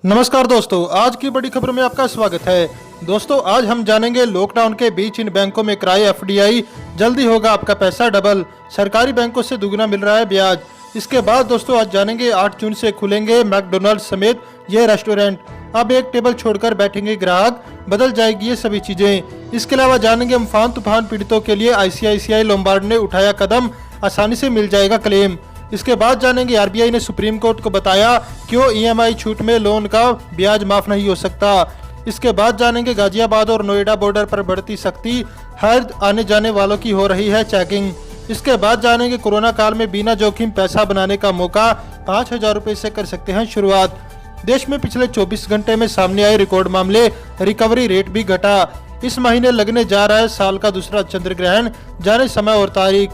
नमस्कार दोस्तों, आज की बड़ी खबर में आपका स्वागत है। दोस्तों, आज हम जानेंगे लॉकडाउन के बीच इन बैंकों में कराए एफडीआई, जल्दी होगा आपका पैसा डबल, सरकारी बैंकों से दुगना मिल रहा है ब्याज। इसके बाद दोस्तों आज जानेंगे 8 जून से खुलेंगे मैकडोनल्ड समेत ये रेस्टोरेंट, अब एक टेबल छोड़कर बैठेंगे ग्राहक, बदल जाएगी ये सभी चीजें। इसके अलावा जानेंगे अम्फान तूफान पीड़ितों के लिए आईसीआईसीआई लोम्बार्ड ने उठाया कदम, आसानी से मिल जाएगा क्लेम। इसके बाद जानेंगे आरबीआई ने सुप्रीम कोर्ट को बताया क्यों ईएमआई छूट में लोन का ब्याज माफ नहीं हो सकता। इसके बाद जानेंगे गाजियाबाद और नोएडा बॉर्डर पर बढ़ती सख्ती, हर आने जाने वालों की हो रही है चेकिंग। इसके बाद जानेंगे कोरोना काल में बिना जोखिम पैसा बनाने का मौका, 5,000 रुपए से कर सकते हैं शुरुआत। देश में पिछले 24 घंटे में सामने आए रिकॉर्ड मामले, रिकवरी रेट भी घटा। इस महीने लगने जा रहा है साल का दूसरा चंद्र ग्रहण, जाने समय और तारीख।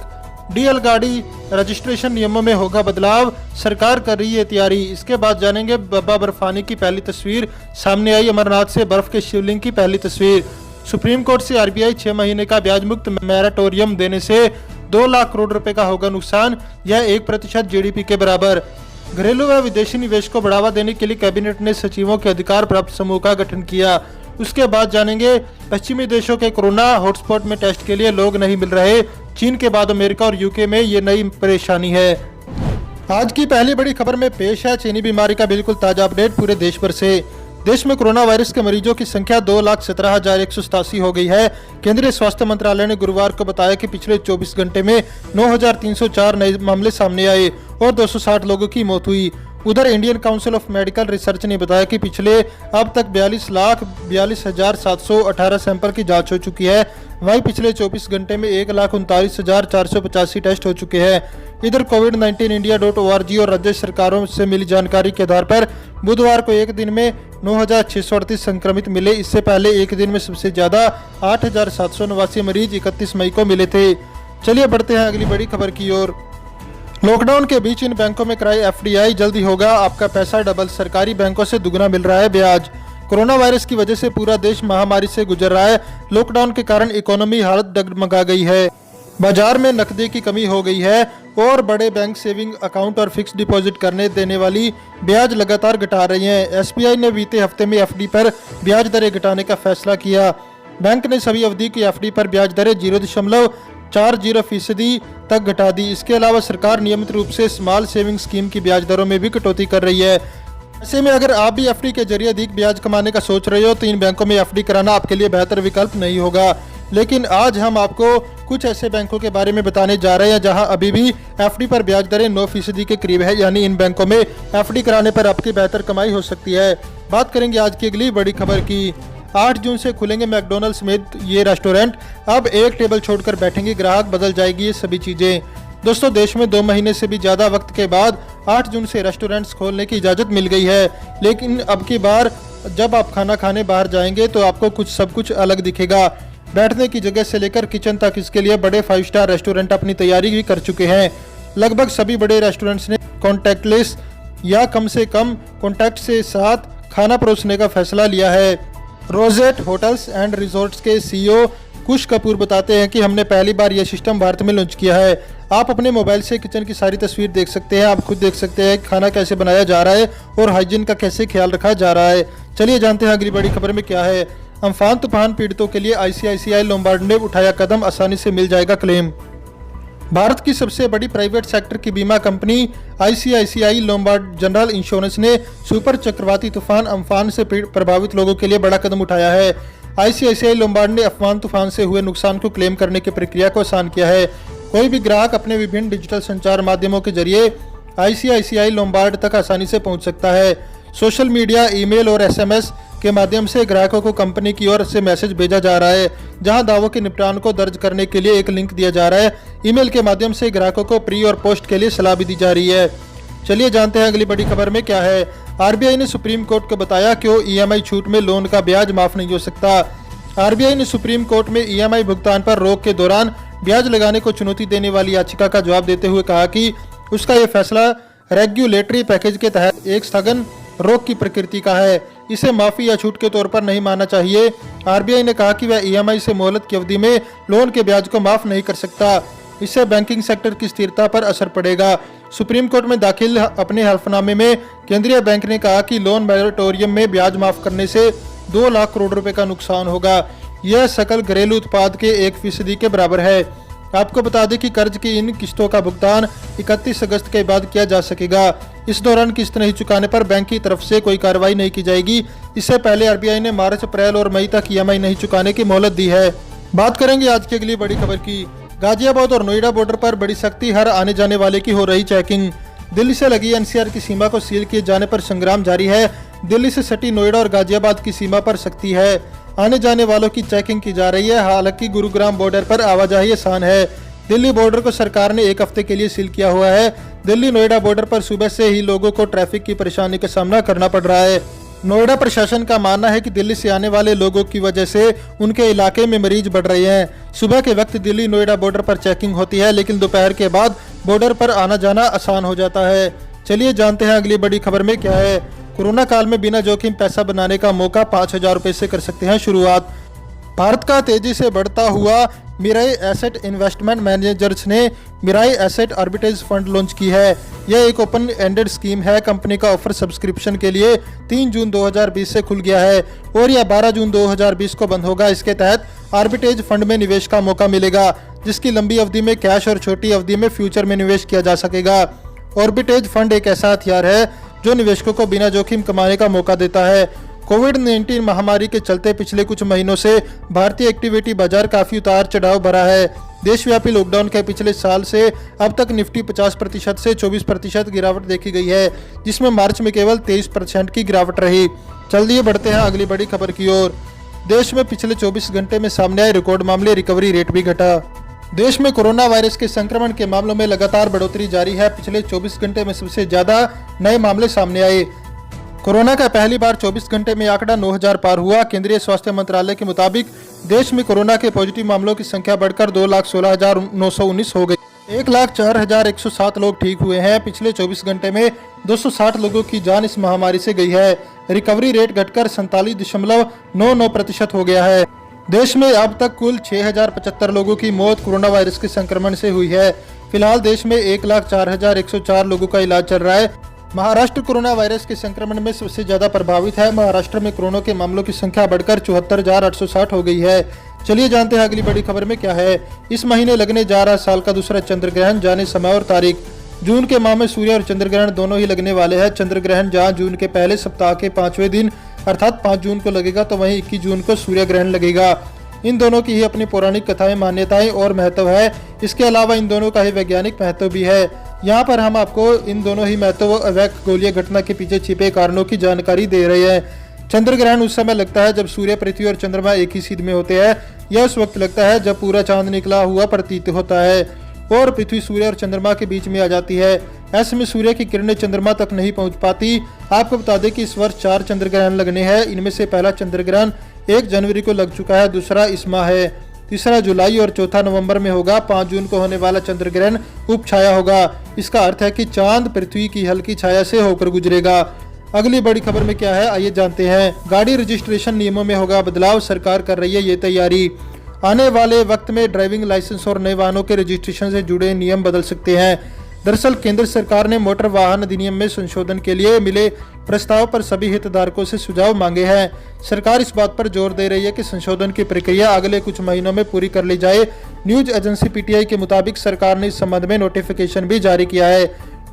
डीएल गाड़ी रजिस्ट्रेशन नियमों में होगा बदलाव, सरकार कर रही है तैयारी। इसके बाद जानेंगे बाबा बर्फानी की पहली तस्वीर, सामने आई अमरनाथ से बर्फ के शिवलिंग की पहली तस्वीर। सुप्रीम कोर्ट से आरबीआई 6 महीने का ब्याज मुक्त मैराटोरियम देने से 2 लाख करोड़ रुपए का होगा नुकसान, यह 1% जीडीपी के बराबर। घरेलू व विदेशी निवेश को बढ़ावा देने के लिए कैबिनेट ने सचिवों के अधिकार प्राप्त समूह का गठन किया। उसके बाद जानेंगे पश्चिमी देशों के कोरोना हॉटस्पॉट में टेस्ट के लिए लोग नहीं मिल रहे, चीन के बाद अमेरिका और यूके में ये नई परेशानी है। आज की पहली बड़ी खबर में पेश है चीनी बीमारी का बिल्कुल ताजा अपडेट पूरे देश भर से। देश में कोरोना वायरस के मरीजों की संख्या 2,17,187 हो गई है। केंद्रीय स्वास्थ्य मंत्रालय ने गुरुवार को बताया कि पिछले 24 घंटे में 9,304 नए मामले सामने आए और 260 लोगों की मौत हुई। उधर Indian council of medical research ने बताया कि पिछले अब तक 42,42,718 सैंपल की जांच हो चुकी है। वहीं पिछले 24 घंटे में 1,39,485 टेस्ट हो चुके हैं। इधर covid19india.org और राज्य सरकारों से मिली जानकारी के आधार पर बुधवार को एक दिन में 9,638 संक्रमित मिले। इससे पहले एक दिन में सबसे ज्यादा 8,789 मरीज 31 मई को मिले थे। चलिए बढ़ते हैं अगली बड़ी खबर की ओर। लॉकडाउन के बीच इन बैंकों में कराए एफडीआई, जल्दी होगा आपका पैसा डबल, सरकारी बैंकों से दुगना मिल रहा है ब्याज। कोरोना वायरस की वजह से पूरा देश महामारी से गुजर रहा है। लॉकडाउन के कारण इकोनॉमी हालत डगमगा गई है, बाजार में नकदी की कमी हो गई है और बड़े बैंक सेविंग अकाउंट और फिक्स डिपॉजिट करने देने वाली ब्याज लगातार घटा रही हैं। एसबीआई ने बीते हफ्ते में एफडी पर ब्याज दरें घटाने का फैसला किया। बैंक ने सभी अवधि की एफडी पर ब्याज दरें 0.40% तक घटा दी। इसके अलावा सरकार नियमित रूप से स्मॉल सेविंग स्कीम की ब्याज दरों में भी कटौती कर रही है। ऐसे में अगर आप भी एफडी के जरिए अधिक ब्याज कमाने का सोच रहे हो तो इन बैंकों में एफडी कराना आपके लिए बेहतर विकल्प नहीं होगा। लेकिन आज हम आपको कुछ ऐसे बैंकों के बारे में बताने जा रहे हैं जहां अभी भी एफडी पर ब्याज दरें 9% के करीब है, यानी इन बैंकों में एफडी कराने पर आपकी बेहतर कमाई हो सकती है। बात करेंगे आज की अगली बड़ी खबर की। 8 जून से खुलेंगे मैकडोनल्ड समेत ये रेस्टोरेंट, अब एक टेबल छोड़कर बैठेंगे ग्राहक, बदल जाएगी ये सभी चीजें। दोस्तों, देश में 2 महीने से भी ज्यादा वक्त के बाद 8 जून से रेस्टोरेंट्स खोलने की इजाजत मिल गई है। लेकिन अब की बार जब आप खाना खाने बाहर जाएंगे तो आपको सब कुछ अलग दिखेगा। बैठने की जगह से लेकर किचन तक, इसके लिए बड़े 5 स्टार रेस्टोरेंट अपनी तैयारी भी कर चुके हैं। लगभग सभी बड़े रेस्टोरेंट्स ने कॉन्टैक्टलेस या कम से कम कॉन्टैक्ट से साथ खाना परोसने का फैसला लिया है। रोजेट होटल्स एंड रिजॉर्ट्स के सीईओ कुश कपूर बताते हैं कि हमने पहली बार यह सिस्टम भारत में लॉन्च किया है। आप अपने मोबाइल से किचन की सारी तस्वीर देख सकते हैं, आप खुद देख सकते हैं खाना कैसे बनाया जा रहा है और हाइजीन का कैसे ख्याल रखा जा रहा है। चलिए जानते हैं अगली बड़ी खबर में क्या है। अम्फान तूफान पीड़ितों के लिए आईसीआईसीआई लोम्बार्ड ने उठाया कदम, आसानी से मिल जाएगा क्लेम। भारत की सबसे बड़ी प्राइवेट सेक्टर की बीमा company ICICI Lombard general insurance ने सुपर चक्रवाती तूफान अम्फान से प्रभावित लोगों के लिए बड़ा कदम उठाया है। आईसीआईसीआई लोम्बार्ड ने अम्फान तूफान से हुए नुकसान को क्लेम करने की प्रक्रिया को आसान किया है। कोई भी ग्राहक अपने विभिन्न डिजिटल संचार माध्यमों के जरिए आईसीआईसीआई लोम्बार्ड तक आसानी से पहुंच सकता है। सोशल मीडिया, ईमेल और एसएमएस के माध्यम से ग्राहकों को कंपनी की ओर से मैसेज भेजा जा रहा है, जहां दावों के निपटान को दर्ज करने के लिए एक लिंक दिया जा रहा है। ईमेल के माध्यम से ग्राहकों को प्री और पोस्ट के लिए सलाह भी दी जा रही है। चलिए जानते हैं अगली बड़ी खबर में क्या है। आरबीआई ने सुप्रीम कोर्ट को बताया क्यों ईएमआई छूट में लोन का ब्याज माफ नहीं हो सकता। आरबीआई ने सुप्रीम कोर्ट में ईएमआई भुगतान पर रोक के दौरान ब्याज लगाने को चुनौती देने वाली याचिका का जवाब देते हुए कहा कि उसका यह फैसला रेगुलेटरी पैकेज के तहत एक स्थगन रोक की प्रकृति का है, इसे माफी या छूट के तौर पर नहीं मानना चाहिए। आरबीआई ने कहा कि वह ईएमआई से मोहलत की अवधि में लोन के ब्याज को माफ नहीं कर सकता, इससे बैंकिंग सेक्टर की स्थिरता पर असर पड़ेगा। सुप्रीम कोर्ट में दाखिल अपने हल्फनामे में केंद्रीय बैंक ने कहा कि लोन मोरेटोरियम में ब्याज माफ करने से 2 लाख करोड़ रुपए का नुकसान होगा। यह सकल घरेलू उत्पाद के 1% के बराबर है। आपको बता दें कि कर्ज की इन किस्तों का भुगतान 31 अगस्त के बाद किया जा सकेगा। इस दौरान किस्त नहीं चुकाने पर बैंक की तरफ से कोई कार्रवाई नहीं की जाएगी। इससे पहले आरबीआई ने मार्च, अप्रैल और मई तक ईएमआई नहीं चुकाने की मोहलत दी है। बात करेंगे आज की अगली बड़ी खबर की। गाजियाबाद और नोएडा बॉर्डर पर बड़ी सख्ती, हर आने जाने वाले की हो रही चेकिंग। दिल्ली से लगी एनसीआर की सीमा को सील किए जाने पर संग्राम जारी है। दिल्ली से सटी नोएडा और गाजियाबाद की सीमा पर सख्ती है। आने जाने वालों की चेकिंग की जा रही है। हालांकि गुरुग्राम बॉर्डर पर आवाजाही आसान है। दिल्ली बॉर्डर को सरकार ने 1 हफ्ते के लिए सील किया हुआ है। दिल्ली नोएडा बॉर्डर पर सुबह से ही लोगों को ट्रैफिक की परेशानी का सामना करना पड़ रहा है। नोएडा प्रशासन का मानना है कि दिल्ली से आने वाले लोगों की वजह से उनके इलाके में मरीज बढ़ रहे हैं। सुबह के वक्त दिल्ली नोएडा बॉर्डर पर चेकिंग होती है, लेकिन दोपहर के बाद बॉर्डर पर आना जाना आसान हो जाता है। चलिए जानते हैं अगली बड़ी खबर में क्या है। कोरोना काल में बिना जोखिम पैसा बनाने का मौका, 5,000 रुपए से कर सकते हैं शुरुआत। भारत का तेजी से बढ़ता हुआ मिराई एसेट इन्वेस्टमेंट मैनेजर्स ने Mirae asset arbitrage fund launch की है। यह एक ओपन एंडेड स्कीम है। कंपनी का ऑफर सब्सक्रिप्शन के लिए 3 जून 2020 से खुल गया है और यह 12 जून 2020 को बंद होगा। इसके तहत आर्बिट्रेज फंड में निवेश का मौका मिलेगा, जिसकी लंबी अवधि में कैश और छोटी अवधि में फ्यूचर में निवेश किया जा सकेगा। आर्बिट्रेज फंड एक ऐसा हथियार है जो निवेशकों को बिना जोखिम कमाने का मौका देता है। कोविड-19 महामारी के चलते पिछले कुछ महीनों से भारतीय इक्विटी बाजार काफी उतार चढ़ाव भरा है। देशव्यापी लॉकडाउन के पिछले साल से अब तक निफ्टी 50% से 24% गिरावट देखी गई है, जिसमें मार्च में केवल 23% की गिरावट रही। चलिए बढ़ते हैं अगली बड़ी खबर की ओर। देश में पिछले 24 घंटे में सामने आए रिकॉर्ड मामले, रिकवरी रेट भी घटा। देश में कोरोना वायरस के संक्रमण के मामलों में लगातार बढ़ोतरी जारी है। पिछले 24 घंटे में सबसे ज्यादा नए मामले सामने आए। कोरोना का पहली बार 24 घंटे में आंकड़ा 9,000 पार हुआ। केंद्रीय स्वास्थ्य मंत्रालय के मुताबिक देश में कोरोना के पॉजिटिव मामलों की संख्या बढ़कर 2,16,919 हो गई। 1,04,107 लोग ठीक हुए हैं। पिछले 24 घंटे में 260 लोगों की जान इस महामारी से गई है। रिकवरी रेट घटकर 47.99% हो गया है। देश में अब तक कुल 6,075 लोगों की मौत कोरोना वायरस के संक्रमण से हुई है। फिलहाल देश में 1,04,104 लोगों का इलाज चल रहा है। महाराष्ट्र कोरोना वायरस के संक्रमण में सबसे ज्यादा प्रभावित है। महाराष्ट्र में कोरोना के मामलों की संख्या बढ़कर 74,860 हो गई है। चलिए जानते हैं अगली बड़ी खबर में क्या है। इस महीने लगने जा रहा साल का दूसरा चंद्र ग्रहण, जाने समय और तारीख। जून के माह में सूर्य और चंद्र ग्रहण दोनों ही लगने वाले हैं। चंद्र ग्रहण जहां जून के पहले सप्ताह के 5वें दिन अर्थात 5 जून को लगेगा, तो वहीं 21 जून को सूर्य ग्रहण लगेगा। इन दोनों की ही अपनी पौराणिक कथाएं, मान्यताएं और महत्व है। इसके अलावा इन दोनों का ही वैज्ञानिक महत्व भी है। यहाँ पर हम आपको इन दोनों ही महत्व व अवैखगोलीय घटना के पीछे छिपे कारणों की जानकारी दे रहे हैं। चंद्र ग्रहण उस समय लगता है जब सूर्य, पृथ्वी और चंद्रमा एक ही सीध में होते हैं। यह उस वक्त लगता है जब पूरा चांद निकला हुआ प्रतीत होता है और पृथ्वी सूर्य और चंद्रमा के बीच में आ जाती है। ऐसे में सूर्य की किरणें चंद्रमा तक नहीं पहुंच पाती। आपको बता दें कि इस वर्ष 4 चंद्र ग्रहण लगने हैं। इनमें से पहला चंद्र ग्रहण 1 जनवरी को लग चुका है, दूसरा इस माह है, तीसरा जुलाई और चौथा नवंबर में होगा। 5 जून को होने वाला चंद्र ग्रहण उपछाया होगा। इसका अर्थ है कि चांद पृथ्वी की हल्की छाया से होकर गुजरेगा। अगली बड़ी खबर में क्या है, आइए जानते हैं। गाड़ी रजिस्ट्रेशन नियमों में होगा बदलाव, सरकार कर रही है ये तैयारी। आने वाले वक्त में ड्राइविंग लाइसेंस और नए वाहनों के रजिस्ट्रेशन से जुड़े नियम बदल सकते हैं। दरअसल केंद्र सरकार ने मोटर वाहन अधिनियम में संशोधन के लिए मिले प्रस्ताव पर सभी हितधारकों से सुझाव मांगे हैं। सरकार इस बात पर जोर दे रही है कि संशोधन की प्रक्रिया अगले कुछ महीनों में पूरी कर ली जाए। न्यूज एजेंसी पीटीआई के मुताबिक सरकार ने इस संबंध में नोटिफिकेशन भी जारी किया है।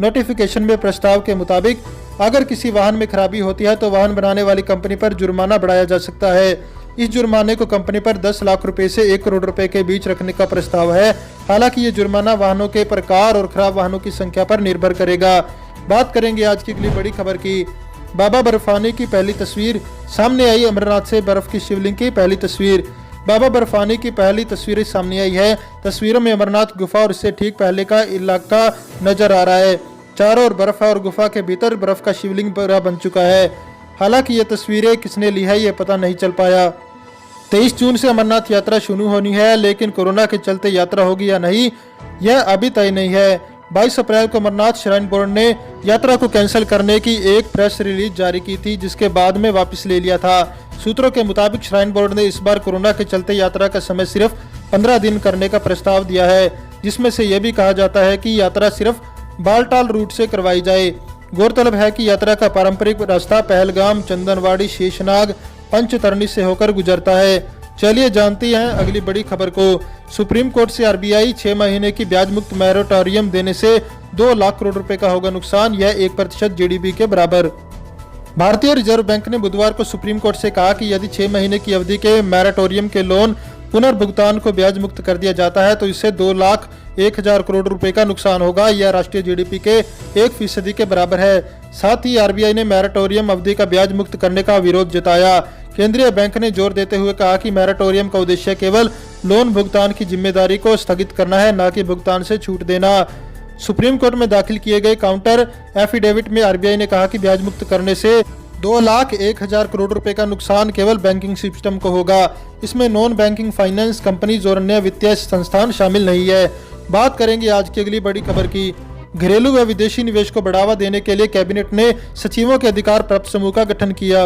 नोटिफिकेशन में प्रस्ताव के मुताबिक अगर किसी वाहन में खराबी होती है तो वाहन बनाने वाली कंपनी पर जुर्माना बढ़ाया जा सकता है। इस जुर्माने को कंपनी पर 10 लाख रुपए से 1 करोड़ रुपए के बीच रखने का प्रस्ताव है। हालांकि ये जुर्माना वाहनों के प्रकार और खराब वाहनों की संख्या पर निर्भर करेगा। बात करेंगे आज की अगली बड़ी खबर की। बाबा बर्फानी की पहली तस्वीर, सामने आई अमरनाथ से बर्फ की शिवलिंग की पहली तस्वीर। बाबा बर्फानी की पहली तस्वीरें सामने आई है। तस्वीरों में अमरनाथ गुफा और इससे ठीक पहले का इलाका नजर आ रहा है। चारों ओर बर्फ है और गुफा के भीतर बर्फ का शिवलिंग बन चुका है। हालांकि ये तस्वीरें किसने ली है ये पता नहीं चल पाया। 23 जून से अमरनाथ यात्रा शुरू होनी है, लेकिन कोरोना के चलते यात्रा होगी या नहीं यह अभी तय नहीं है। 22 अप्रैल को अमरनाथ श्राइन बोर्ड ने यात्रा को कैंसिल करने की एक प्रेस रिलीज जारी की थी, जिसके बाद में वापस ले लिया था। सूत्रों के मुताबिक श्राइन बोर्ड ने इस बार कोरोना के चलते यात्रा का समय सिर्फ 15 दिन करने का प्रस्ताव दिया है, जिसमें से यह भी कहा जाता है कि यात्रा सिर्फ बालटाल रूट से करवाई जाए। गौरतलब है कि यात्रा का पारंपरिक रास्ता पहलगाम, चंदनवाड़ी, शेषनाग, पंचतरणी से होकर गुजरता है। चलिए जानते हैं अगली बड़ी खबर को। सुप्रीम कोर्ट से आरबीआई 6 महीने की ब्याज मुक्त मोरेटोरियम देने से 2 लाख करोड़ रुपए का होगा नुकसान, यह 1% जीडीपी के बराबर। भारतीय रिजर्व बैंक ने बुधवार को सुप्रीम कोर्ट से कहा कि यदि 6 महीने की अवधि के मोरेटोरियम के लोन पुनर्भुगतान को ब्याज मुक्त कर दिया जाता है तो इससे 2,01,000 करोड़ रुपए का नुकसान होगा, यह राष्ट्रीय जीडीपी के 1% के बराबर है। साथ ही आरबीआई ने मोरेटोरियम अवधि का ब्याज मुक्त करने का विरोध जताया। केंद्रीय बैंक ने जोर देते हुए कहा कि मोरेटोरियम का उद्देश्य केवल लोन भुगतान की जिम्मेदारी को स्थगित करना है, न कि भुगतान से छूट देना। सुप्रीम कोर्ट में दाखिल किए गए काउंटर एफिडेविट में आरबीआई ने कहा कि ब्याज मुक्त करने से 2,01,000 करोड़ रुपए का नुकसान केवल बैंकिंग सिस्टम को होगा। इसमें नॉन बैंकिंग फाइनेंस कंपनीज और अन्य वित्तीय संस्थान शामिल नहीं है। बात करेंगे आज की अगली बड़ी खबर की। घरेलू व विदेशी निवेश को बढ़ावा देने के लिए कैबिनेट ने सचिवों के अधिकार प्राप्त समूह का गठन किया।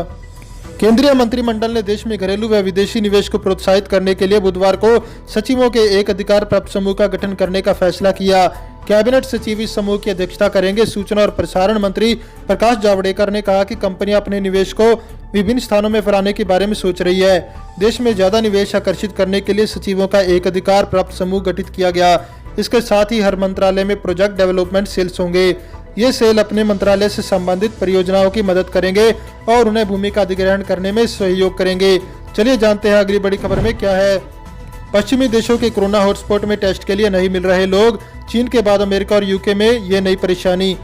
केंद्रीय मंत्रिमंडल ने देश में घरेलू व विदेशी निवेश को प्रोत्साहित करने के लिए बुधवार को सचिवों के एक अधिकार प्राप्त समूह का गठन करने का फैसला किया। कैबिनेट सचिव इस समूह की अध्यक्षता करेंगे। सूचना और प्रसारण मंत्री प्रकाश जावड़ेकर ने कहा कि कंपनियां अपने निवेश को विभिन्न स्थानों में फैलाने के बारे में सोच रही है। देश में ज्यादा निवेश आकर्षित करने के लिए सचिवों का एक अधिकार प्राप्त समूह गठित किया गया। इसके साथ ही हर मंत्रालय में प्रोजेक्ट डेवलपमेंट सेल्स होंगे। ये सेल अपने मंत्रालय से संबंधित परियोजनाओं की मदद करेंगे और उन्हें भूमि का अधिग्रहण करने में सहयोग करेंगे। चलिए जानते हैं अगली बड़ी खबर में क्या है। पश्चिमी देशों के कोरोना हॉटस्पॉट में टेस्ट के लिए नहीं मिल रहे लोग, चीन के बाद अमेरिका और यूके में ये नई परेशानी।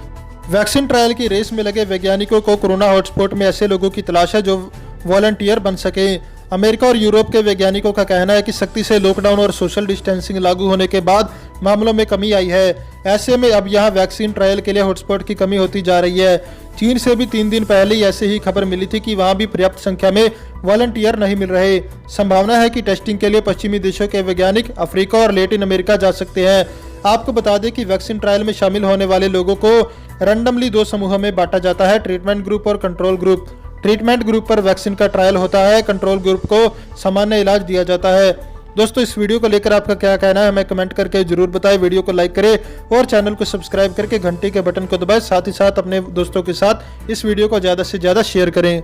वैक्सीन ट्रायल की रेस में लगे वैज्ञानिकों को कोरोना हॉटस्पॉट में ऐसे लोगों की तलाश है जो वॉलंटियर बन सके। अमेरिका और यूरोप के वैज्ञानिकों का कहना है कि सख्ती से लॉकडाउन और सोशल डिस्टेंसिंग लागू होने के बाद मामलों में कमी आई है। ऐसे में अब यहां वैक्सीन ट्रायल के लिए हॉटस्पॉट की कमी होती जा रही है। चीन से भी 3 दिन पहले ही ऐसे ही खबर मिली थी कि वहां भी पर्याप्त संख्या में वॉलंटियर नहीं मिल रहे। संभावना है कि टेस्टिंग के लिए पश्चिमी देशों के वैज्ञानिक अफ्रीका और लैटिन अमेरिका जा सकते हैं। आपको बता दें कि वैक्सीन ट्रायल में शामिल होने वाले लोगों को रैंडमली 2 समूहों में बांटा जाता है, ट्रीटमेंट ग्रुप और कंट्रोल ग्रुप। ट्रीटमेंट ग्रुप पर वैक्सीन का ट्रायल होता है, कंट्रोल ग्रुप को सामान्य इलाज दिया जाता है। दोस्तों, इस वीडियो को लेकर आपका क्या कहना है हमें कमेंट करके जरूर बताएं। वीडियो को लाइक करें और चैनल को सब्सक्राइब करके घंटी के बटन को दबाएं। साथ ही साथ अपने दोस्तों के साथ इस वीडियो को ज़्यादा से ज़्यादा शेयर करें।